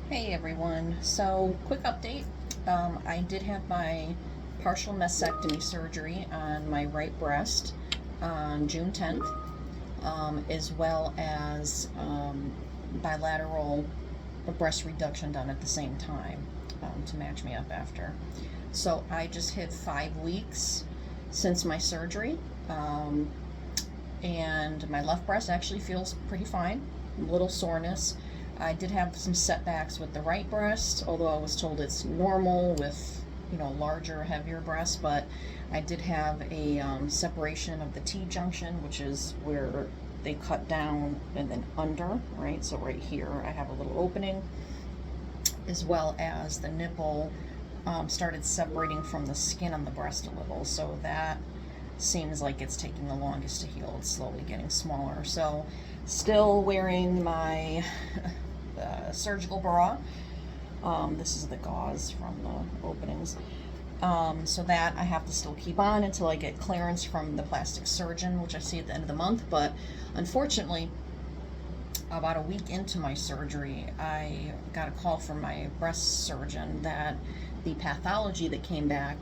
Hey everyone, so quick update. I did have my partial mastectomy surgery on my right breast on June 10th, as well as bilateral breast reduction done at the same time to match me up after. So I just hit 5 weeks since my surgery, and my left breast actually feels pretty fine, a little soreness. I did have some setbacks with the right breast, although I was told it's normal with, larger, heavier breasts, but I did have a separation of the T-junction, which is where they cut down and then under, right? So right here, I have a little opening, as well as the nipple started separating from the skin on the breast a little. So that seems like it's taking the longest to heal. It's slowly getting smaller. So still wearing my surgical bra. This is the gauze from the openings. So that I have to still keep on until I get clearance from the plastic surgeon, which I see at the end of the month. But unfortunately, about a week into my surgery, I got a call from my breast surgeon that the pathology that came back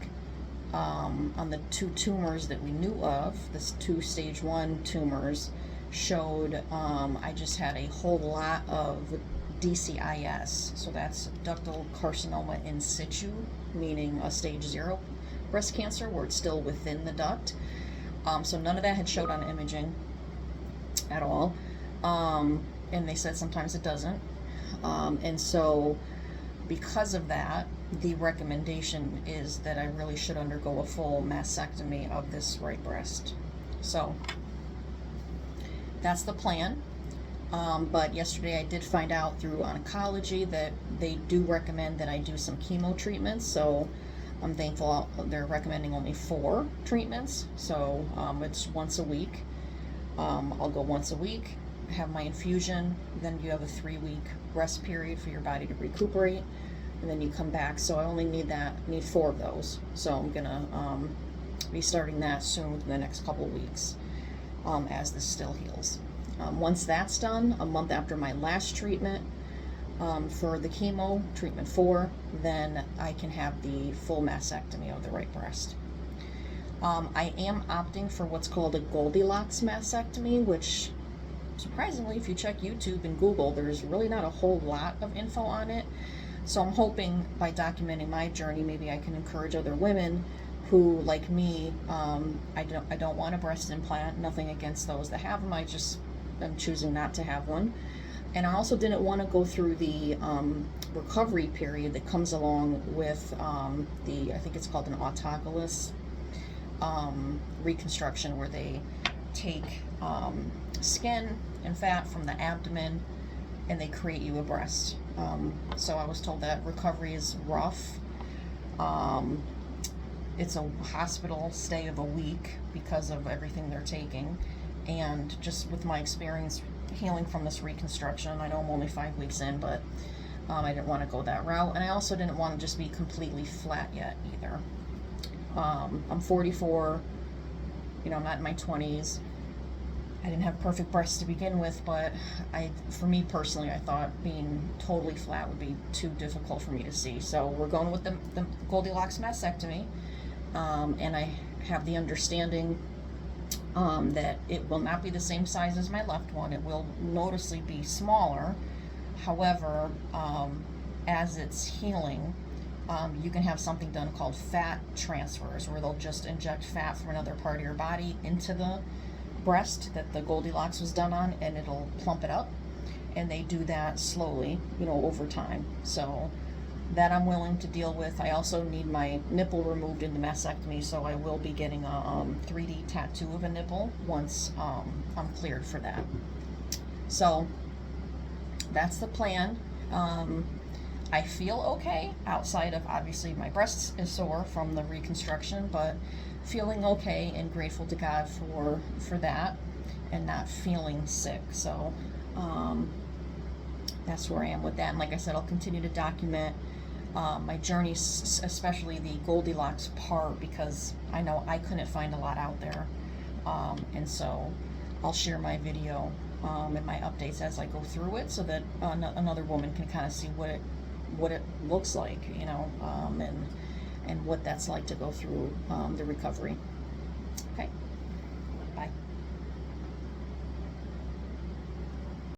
on the two tumors that we knew of, this 2 stage 1 tumors, showed I just had a whole lot of DCIS. So that's ductal carcinoma in situ, meaning a stage 0 breast cancer where it's still within the duct. So none of that had showed on imaging at all. And they said sometimes it doesn't. And so because of that, the recommendation is that I really should undergo a full mastectomy of this right breast. So that's the plan. But yesterday I did find out through oncology that they do recommend that I do some chemo treatments. So I'm thankful they're recommending only 4 treatments. So it's once a week. I'll go once a week, have my infusion, then you have a 3-week rest period for your body to recuperate, and then you come back. So I only need 4 of those. So I'm gonna be starting that soon within the next couple of weeks as this still heals. Once that's done, a month after my last treatment for the chemo, treatment 4, then I can have the full mastectomy of the right breast. I am opting for what's called a Goldilocks mastectomy, which surprisingly, if you check YouTube and Google, there's really not a whole lot of info on it. So I'm hoping by documenting my journey, maybe I can encourage other women who, like me, I don't want a breast implant. Nothing against those that have them. I'm choosing not to have one. And I also didn't want to go through the recovery period that comes along with I think it's called an autologous reconstruction, where they take skin and fat from the abdomen and they create you a breast. So I was told that recovery is rough. It's a hospital stay of a week because of everything they're taking. And just with my experience healing from this reconstruction, I know I'm only 5 weeks in, but I didn't want to go that route. And I also didn't want to just be completely flat yet either. I'm 44, I'm not in my 20s. I didn't have perfect breasts to begin with, but for me personally, I thought being totally flat would be too difficult for me to see. So we're going with the Goldilocks mastectomy, and I have the understanding that it will not be the same size as my left one. It will noticeably be smaller. However, as it's healing, you can have something done called fat transfers, where they'll just inject fat from another part of your body into the breast that the Goldilocks was done on, and it'll plump it up. And they do that slowly, over time. So that I'm willing to deal with. I also need my nipple removed in the mastectomy, so I will be getting a 3D tattoo of a nipple once I'm cleared for that. So that's the plan. I feel okay outside of, obviously, my breast is sore from the reconstruction, but feeling okay and grateful to God for that and not feeling sick. So that's where I am with that. And like I said, I'll continue to document my journey, especially the Goldilocks part, because I know I couldn't find a lot out there. And so I'll share my video in my updates as I go through it, so that another woman can kind of see what it looks like, and what that's like to go through the recovery.